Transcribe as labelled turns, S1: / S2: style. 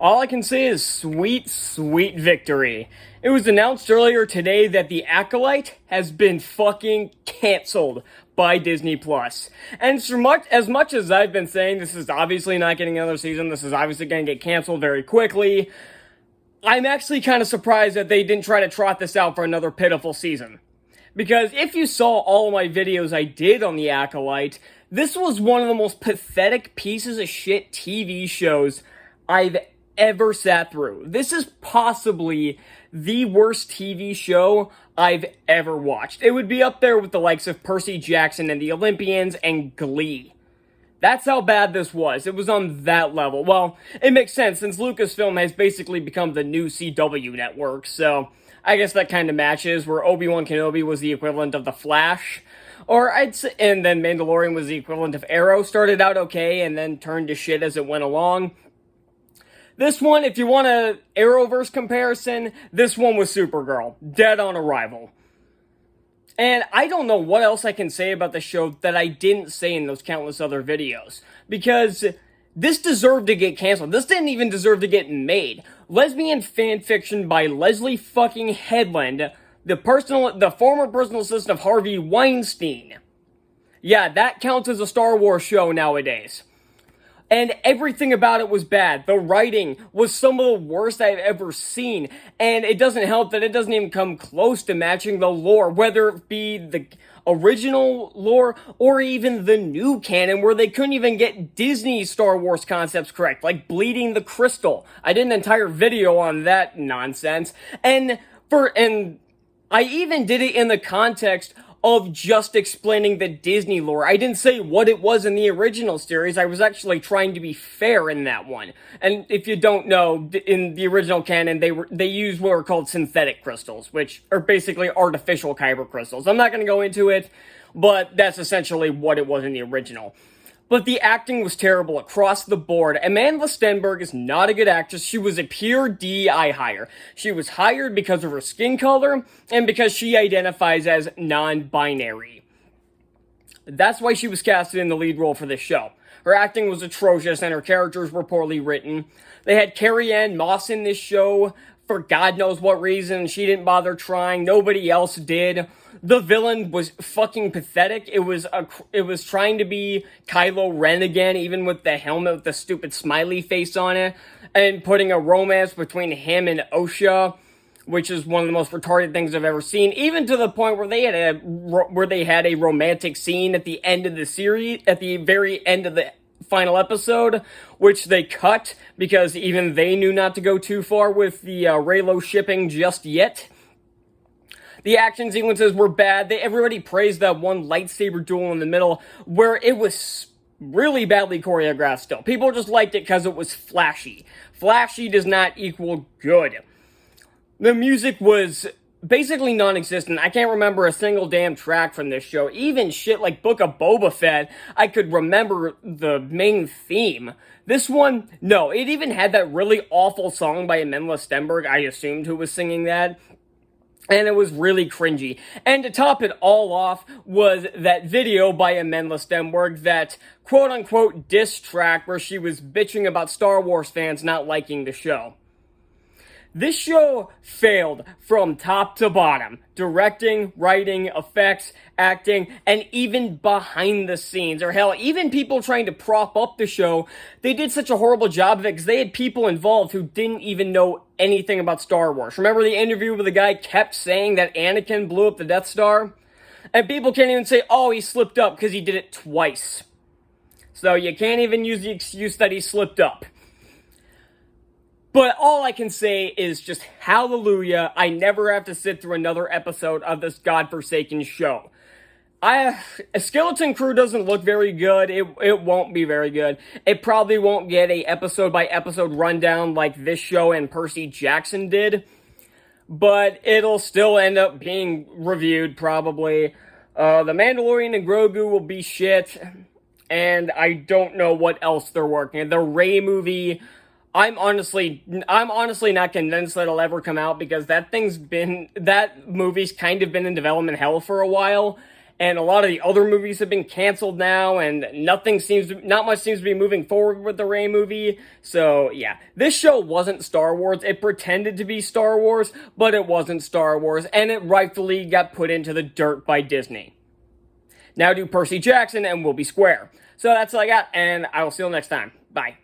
S1: All I can say is sweet, sweet victory. It was announced earlier today that the Acolyte has been fucking canceled by Disney Plus. And as much as I've been saying this is obviously not getting another season, this is obviously going to get canceled very quickly, I'm actually kind of surprised that they didn't try to trot this out for another pitiful season. Because if you saw all of my videos I did on the Acolyte, this was one of the most pathetic pieces of shit TV shows I've ever sat through. This is possibly the worst TV show I've ever watched. It would be up there with the likes of Percy Jackson and the Olympians and Glee. That's how bad this was. It was on that level. Well, it makes sense since Lucasfilm has basically become the new CW network, so I guess that kind of matches, where Obi-Wan Kenobi was the equivalent of The Flash, or I'd say, and then Mandalorian was the equivalent of Arrow. Started out okay and then turned to shit as it went along. This one, if you want a Arrowverse comparison, this one was Supergirl. Dead on arrival. And I don't know what else I can say about the show that I didn't say in those countless other videos. Because this deserved to get canceled. This didn't even deserve to get made. Lesbian fanfiction by Leslie fucking Headland, the former personal assistant of Harvey Weinstein. Yeah, that counts as a Star Wars show nowadays. And everything about it was bad. The writing was some of the worst I've ever seen. And it doesn't help that it doesn't even come close to matching the lore, whether it be the original lore or even the new canon, where they couldn't even get Disney Star Wars concepts correct, like bleeding the crystal. I did an entire video on that nonsense. And I even did it in the context of just explaining the Disney lore. I didn't say what it was in the original series. I was actually trying to be fair in that one. And if you don't know, in the original canon, they used what were called synthetic crystals, which are basically artificial kyber crystals. I'm not going to go into it, but that's essentially what it was in the original. But the acting was terrible across the board. Amanda Stenberg is not a good actress. She was a pure DEI hire. She was hired because of her skin color and because she identifies as non-binary. That's why she was casted in the lead role for this show. Her acting was atrocious and her characters were poorly written. They had Carrie-Anne Moss in this show for God knows what reason. She didn't bother trying. Nobody else did. The villain was fucking pathetic. It was trying to be Kylo Ren again, even with the helmet with the stupid smiley face on it, and putting a romance between him and Osha, which is one of the most retarded things I've ever seen, even to the point where they had a romantic scene at the end of the series, at the very end of the final episode, which they cut because even they knew not to go too far with the Reylo shipping just yet. The action sequences were bad. Everybody praised that one lightsaber duel in the middle, where it was really badly choreographed still. People just liked it because it was flashy. Flashy does not equal good. The music was basically non-existent. I can't remember a single damn track from this show. Even shit like Book of Boba Fett, I could remember the main theme. This one, no. It even had that really awful song by Amanda Stenberg, I assumed, who was singing that. And it was really cringy. And to top it all off was that video by Amanda Stenberg, that quote-unquote diss track where she was bitching about Star Wars fans not liking the show. This show failed from top to bottom. Directing, writing, effects, acting, and even behind the scenes. Or hell, even people trying to prop up the show, they did such a horrible job of it because they had people involved who didn't even know anything about Star Wars. Remember the interview where the guy kept saying that Anakin blew up the Death Star? And people can't even say, oh, he slipped up because he did it twice. So you can't even use the excuse that he slipped up. But all I can say is just hallelujah, I never have to sit through another episode of this godforsaken show. A Skeleton Crew doesn't look very good. It won't be very good. It probably won't get a episode-by-episode rundown like this show and Percy Jackson did. But it'll still end up being reviewed, probably. The Mandalorian and Grogu will be shit. And I don't know what else they're working on. The Rey movie, I'm honestly not convinced that it'll ever come out because that movie's kind of been in development hell for a while, and a lot of the other movies have been canceled now, and not much seems to be moving forward with the Rey movie. So yeah, this show wasn't Star Wars. It pretended to be Star Wars, but it wasn't Star Wars, and it rightfully got put into the dirt by Disney. Now do Percy Jackson, and we'll be square. So that's all I got, and I will see you next time. Bye.